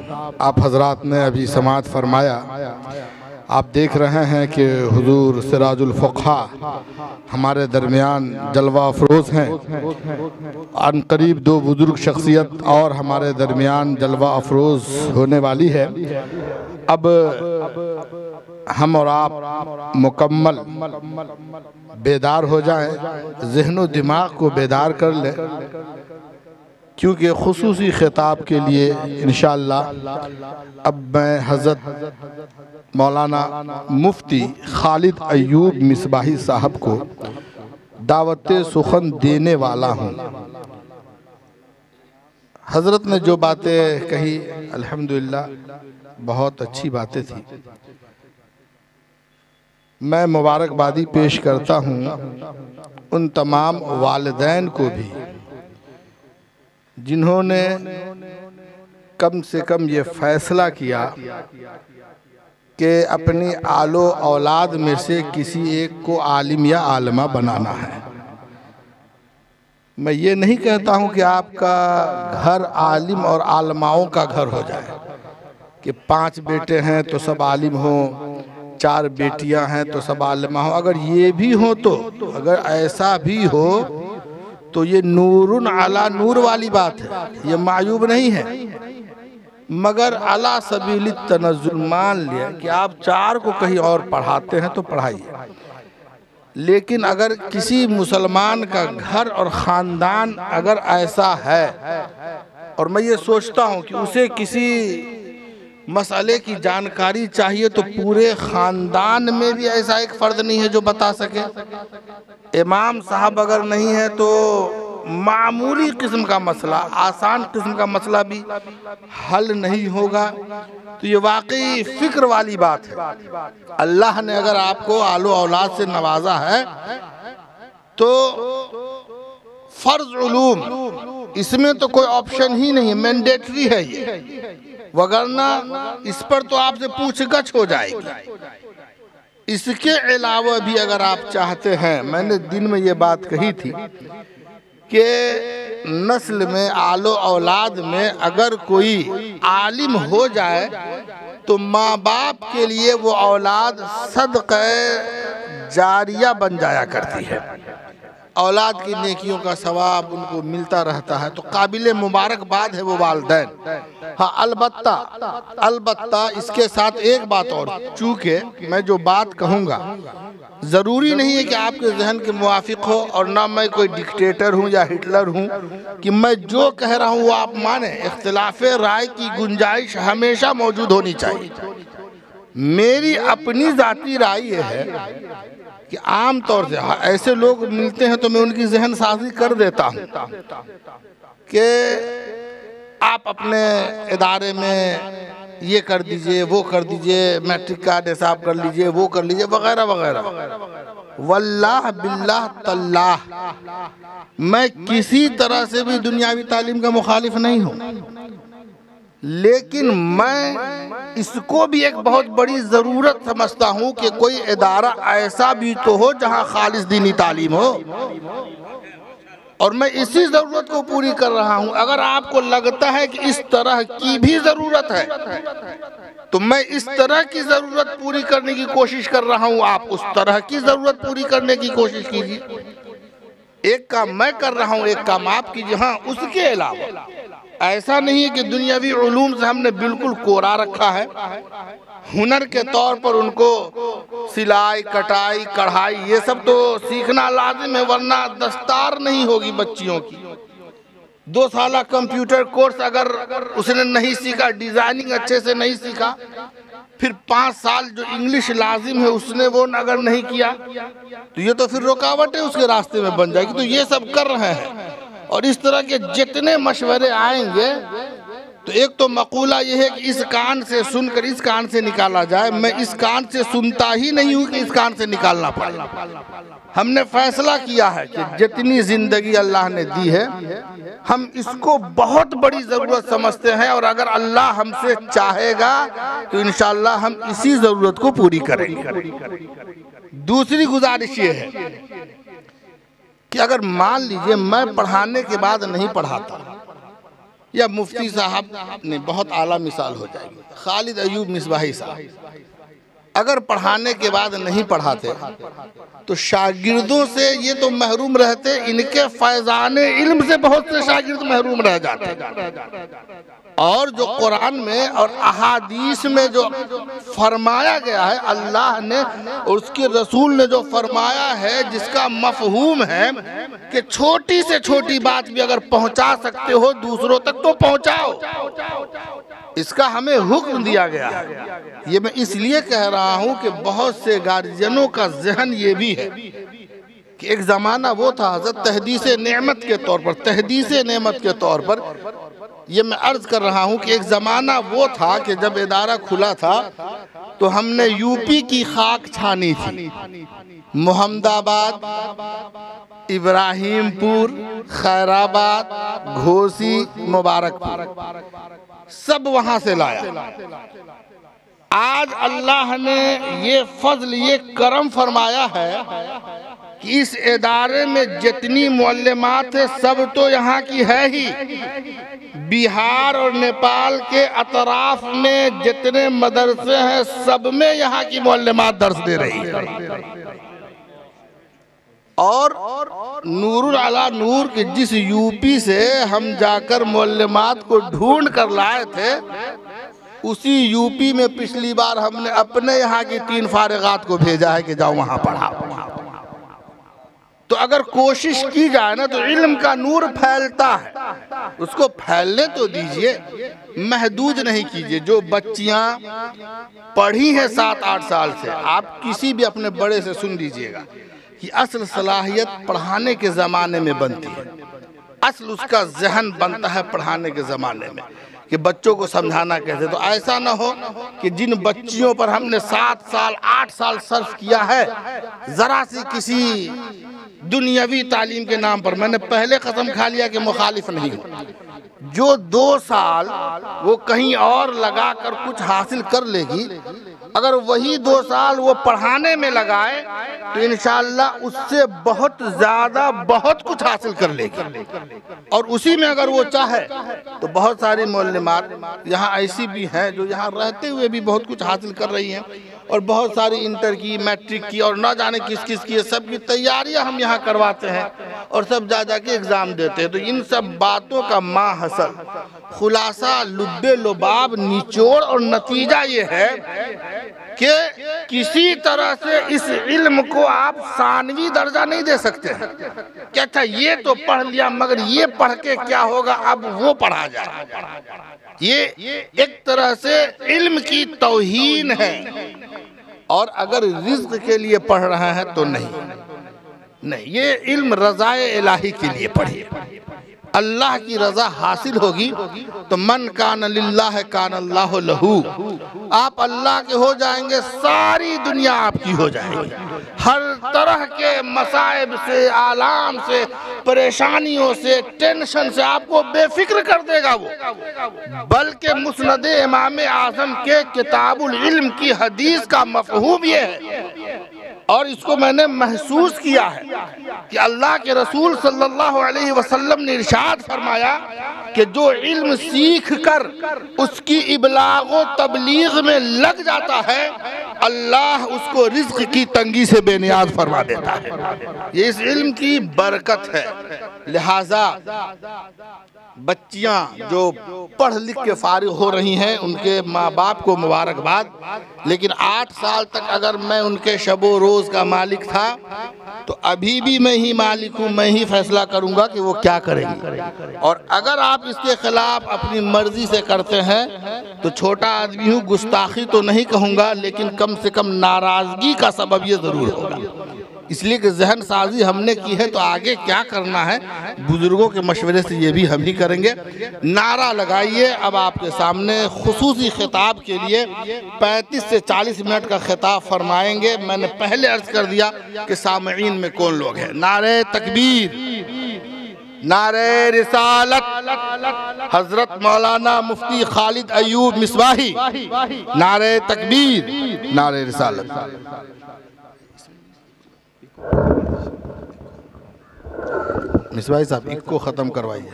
आप हजरात ने अभी समाअत फरमाया। आप देख रहे हैं कि हुजूर सिराजुल फ़ुक़हा हमारे दरमियान जलवा अफरोज़ हैं। अनकरीब दो बुजुर्ग शख्सियत और हमारे दरमियान जलवा अफरोज़ होने वाली है। अब हम और आप मुकम्मल बेदार हो जाएं, ज़हन दिमाग को बेदार कर लें, क्योंकि खुसूसी खिताब के लिए इंशाअल्लाह अब मैं हज़रत मौलाना मुफ्ती खालिद अय्यूब मिसबाही साहब को दावत सुखन देने वाला हूँ। हज़रत ने जो बातें कही अल्हम्दुलिल्लाह बहुत अच्छी बातें थी। मैं मुबारकबादी पेश करता हूँ उन तमाम वालिदैन को भी जिन्होंने कम से कम ये फ़ैसला किया कि अपनी आलो औलाद में से किसी एक को आलिम या आलमा बनाना है। मैं ये नहीं कहता हूँ कि आपका घर आलिम और आलमाओं का घर हो जाए कि 5 बेटे हैं तो सब आलिम हों, 4 बेटियां हैं तो सब आलिमा हो। अगर ये भी हो तो, अगर ऐसा भी हो तो ये नूरुन अला नूर वाली बात है, ये मायूब नहीं है। मगर अला सबील तनज़्ज़ुल मान लिया कि आप 4 को कहीं और पढ़ाते हैं तो पढ़ाइए, लेकिन अगर किसी मुसलमान का घर और ख़ानदान अगर ऐसा है, और मैं ये सोचता हूँ कि उसे किसी मसले की जानकारी चाहिए तो पूरे ख़ानदान में भी ऐसा एक फ़र्द नहीं है जो बता सके। इमाम साहब अगर नहीं है तो मामूली किस्म का मसला, आसान किस्म का मसला भी हल नहीं होगा। तो ये वाकई फ़िक्र वाली बात है। अल्लाह ने अगर आपको आलो औलाद से नवाजा है तो फ़र्ज़ उलूम, इसमें तो कोई ऑप्शन ही नहीं, मैंडेटरी है ये, वगरना इस पर तो आपसे पूछगछ हो जाएगी। इसके अलावा भी अगर आप चाहते हैं, मैंने दिन में ये बात कही थी कि नस्ल में आलो औलाद में अगर कोई आलिम हो जाए तो माँ बाप के लिए वो औलाद सदक़े जारिया बन जाया करती है। औलाद की नेकियों का सवाब उनको मिलता रहता है, तो काबिल मुबारकबाद है वो वालिदैन। हाँ, अलबत्ता इसके साथ एक बात और, चूँकि मैं जो बात कहूँगा ज़रूरी नहीं है कि आपके जहन के मुवाफिक हो, और ना मैं कोई डिक्टेटर हूँ या हिटलर हूँ कि मैं जो कह रहा हूँ वो आप माने। इख्तिलाफ राय की गुंजाइश हमेशा मौजूद होनी चाहिए। मेरी अपनी ज़ाती राय ये है कि आम तौर से ऐसे लोग मिलते हैं तो मैं उनकी जहन साजी कर देता हूँ कि आप अपने इदारे में ये कर दीजिए, वो कर दीजिए, मैट्रिक का निसाब कर लीजिए, वो कर लीजिए, वगैरह वगैरह। वल्लाह बिल्लाह तल्लाह मैं किसी तरह से भी दुनियावी तालीम का मुखालिफ नहीं हूँ, लेकिन मैं इसको भी एक बहुत बड़ी ज़रूरत समझता हूँ कि कोई इदारा ऐसा भी तो हो जहाँ खालिस दीनी तालीम हो, और मैं इसी ज़रूरत को पूरी कर रहा हूँ। अगर आपको लगता है कि इस तरह की भी ज़रूरत है तो मैं इस तरह की ज़रूरत पूरी करने की कोशिश कर रहा हूँ, आप उस तरह की ज़रूरत पूरी करने की कोशिश कीजिए। एक काम मैं कर रहा हूँ, एक काम आप कीजिए। हाँ, उसके अलावा ऐसा नहीं है कि दुनियावी उलूम से हमने बिल्कुल कोरा रखा है। हुनर के तौर पर उनको सिलाई, कटाई, कढ़ाई ये सब तो सीखना लाजिम है, वरना दस्तार नहीं होगी बच्चियों की। 2 साल कंप्यूटर कोर्स अगर उसने नहीं सीखा, डिजाइनिंग अच्छे से नहीं सीखा, फिर 5 साल जो इंग्लिश लाजिम है उसने वो अगर नहीं किया तो ये तो फिर रुकावटें उसके रास्ते में बन जाएगी। तो ये सब कर रहे हैं, और इस तरह के जितने मशवरे आएंगे तो एक तो मकूला ये है कि इस कान से सुनकर इस कान से निकाला जाए। मैं इस कान से सुनता ही नहीं हूँ कि इस कान से निकालना पड़े। हमने फैसला किया है कि जितनी ज़िंदगी अल्लाह ने दी है हम इसको बहुत बड़ी ज़रूरत समझते हैं, और अगर अल्लाह हमसे चाहेगा तो इंशाअल्लाह हम इसी ज़रूरत को पूरी करेंगे। दूसरी गुजारिश ये है कि अगर मान लीजिए मैं पढ़ाने के बाद नहीं पढ़ाता या मुफ्ती साहब ने बहुत आला मिसाल हो जाएगी, खालिद अयूब मिसबाही साहब अगर पढ़ाने के बाद नहीं पढ़ाते तो शागिर्दों से ये तो महरूम रहते, इनके फैज़ाने इल्म से बहुत से शागिर्द महरूम रह जाते। और जो कुरान में और अहादीस में जो फरमाया गया है, अल्लाह ने और उसके रसूल ने जो फरमाया है, जिसका मफहूम है कि छोटी से छोटी बात भी अगर पहुंचा सकते हो दूसरों तक तो पहुंचाओ, इसका हमें हुक्म दिया गया है। ये मैं इसलिए कह रहा हूं कि बहुत से गार्जियनों का जहन ये भी है कि एक ज़माना वो था हज़रत तहदीस नेमत के तौर पर, तहदीस नेमत के तौर पर ये मैं अर्ज़ कर रहा हूँ कि एक ज़माना वो था कि जब इदारा खुला था तो हमने यूपी की खाक छानी थी, मोहम्मदाबाद, इब्राहिमपुर, खैराबाद, घोसी, मुबारकपुर सब वहाँ से लाया। आज अल्लाह ने ये फजल, ये करम फरमाया है कि इस इदारे में जितनी मुअल्लिमात है सब तो यहाँ की है ही, बिहार और नेपाल के अतराफ में जितने मदरसे हैं सब में यहाँ की मुअल्लिमात दर्स दे रही है। और नूरुल अला नूर के जिस यूपी से हम जाकर मुअल्लिमात को ढूंढ कर लाए थे, उसी यूपी में पिछली बार हमने अपने यहाँ की 3 फारिगात को भेजा है कि जाओ वहाँ पढ़ाओ। तो अगर कोशिश की जाए ना तो इल्म का नूर फैलता है, उसको फैलने तो दीजिए, महदूद नहीं कीजिए। जो बच्चियां पढ़ी हैं 7-8 साल से, आप किसी भी अपने बड़े से सुन लीजिएगा कि असल सलाहियत पढ़ाने के ज़माने में बनती है, असल उसका जहन बनता है पढ़ाने के ज़माने में कि बच्चों को समझाना कैसे। तो ऐसा ना हो कि जिन बच्चियों पर हमने 7 साल 8 साल सर्फ किया है, ज़रा सी किसी दुनियावी तालीम के नाम पर, मैंने पहले कसम खा लिया कि मुखालिफ नहीं हूँ, जो 2 साल वो कहीं और लगा कर कुछ हासिल कर लेगी, अगर वही 2 साल वो पढ़ाने में लगाए तो इंशाअल्लाह उससे बहुत ज़्यादा बहुत कुछ हासिल कर लेगी। और उसी में अगर वो चाहे तो बहुत सारी मुअल्लिमात यहाँ ऐसी भी हैं जो यहाँ रहते हुए भी बहुत कुछ हासिल कर रही हैं, और बहुत सारी इंटर की, मैट्रिक की और ना जाने किस किस की सब की तैयारियां हम यहाँ करवाते हैं और सब जा के एग्ज़ाम देते हैं। तो इन सब बातों का माहसल, खुलासा, लुब्बे लुबाब, निचोड़ और नतीजा ये है कि किसी तरह से इस इल्म को आप सानवी दर्जा नहीं दे सकते हैं कि अच्छा ये तो पढ़ लिया मगर ये पढ़ के क्या होगा, अब वो पढ़ा जाए। ये एक तरह से इल्म की तौहीन है। और अगर रिज़्क़ के लिए पढ़ रहा है तो नहीं, ये इल्म रज़ाए इलाही के लिए पढ़िए, अल्लाह की रज़ा हासिल होगी तो मन कान लिल्लाह कान अल्लाहु लहू, आप अल्लाह के हो जाएंगे, सारी दुनिया आपकी हो जाएगी। हर तरह के मसाइब से, आलाम से, परेशानियों से, टेंशन से आपको बेफिक्र कर देगा वो। बल्कि मुस्नद इमाम आज़म के किताबुल इल्म की हदीस का मफ़हूम ये है, और इसको मैंने महसूस किया है कि अल्लाह के रसूल सल्लल्लाहु अलैहि वसल्लम ने इरशाद फरमाया कि जो इल्म सीख कर उसकी इबलाग व तबलीग में लग जाता है, अल्लाह उसको रिज़्क़ की तंगी से बेनियाज फरमा देता है। ये इस इल्म की बरकत है। लिहाजा बच्चियां जो पढ़ लिख के फारिग हो रही हैं, उनके माँ बाप को मुबारकबाद, लेकिन 8 साल तक अगर मैं उनके शबो रोज़ का मालिक था तो अभी भी मैं ही मालिक हूँ, मैं ही फैसला करूँगा कि वो क्या करेंगे। और अगर आप इसके खिलाफ अपनी मर्जी से करते हैं तो छोटा आदमी हूँ, गुस्ताखी तो नहीं कहूँगा, लेकिन कम से कम नाराज़गी का सबब ये ज़रूर होगा। इसलिए कि जहन साजी हमने की है तो आगे क्या करना है बुजुर्गों के मशवरे से ये भी हम ही करेंगे। नारा लगाइए। अब आपके सामने खुसूसी खिताब के लिए 35 से 40 मिनट का खिताब फरमाएंगे। मैंने पहले अर्ज कर दिया कि सामईन में कौन लोग हैं। नारे तकबीर, नारे रिसालत, हजरत मौलाना मुफ्ती खालिद अयूब मिसबाही। नारे तकबीर, नारे रिसालत। मिसबाही साहब इनको ख़त्म करवाइए।